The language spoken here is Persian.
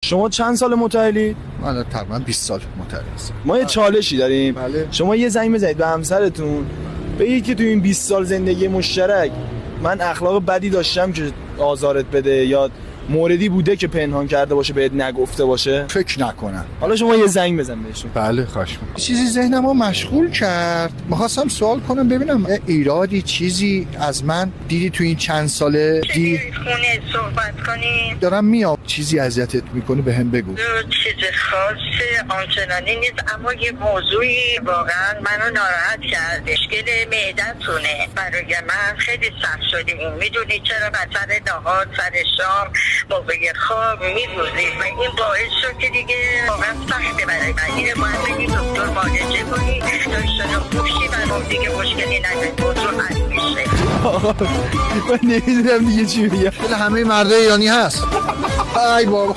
شما چند سال متأهلید؟ من تقریبا 20 سال متأهل هستم. ما یه چالشی داریم. بله. شما یه زنگ بزنید به همسرتون بگید که تو این 20 سال زندگی مشترک من اخلاق بدی داشتم که آزارت بده یا موردی بوده که پنهان کرده باشه بهت نگفته باشه؟ فکر نکنم. حالا شما یه زنگ بزن بهشون. بله خواهش می‌کنم. چیزی ذهنمو مشغول کرد. می‌خواستم سوال کنم ببینم ایرادی چیزی از من دیدی تو این چند ساله خونه صحبت کنیم. دارم میام چیزی اذیتت میکنه بهم بگو. چیز خاص آنچنانی نیست اما یه موضوعی واقعا منو ناراحت کرده. مشکل معدتونه برای من خیلی سخت شده. این میدونی چرا سر نهار سر شام موقع خواب می‌روزید و این باعث شد که دیگه واقعا سخته برای من. اینه باید بگی دکتر معالجه کنی داشتن خوشی برام دیگه مشکلی نداره موضوع حل میشه. من نمیدونم دیگه چی بگم. همه مرده ایرانی هست. ای بابا.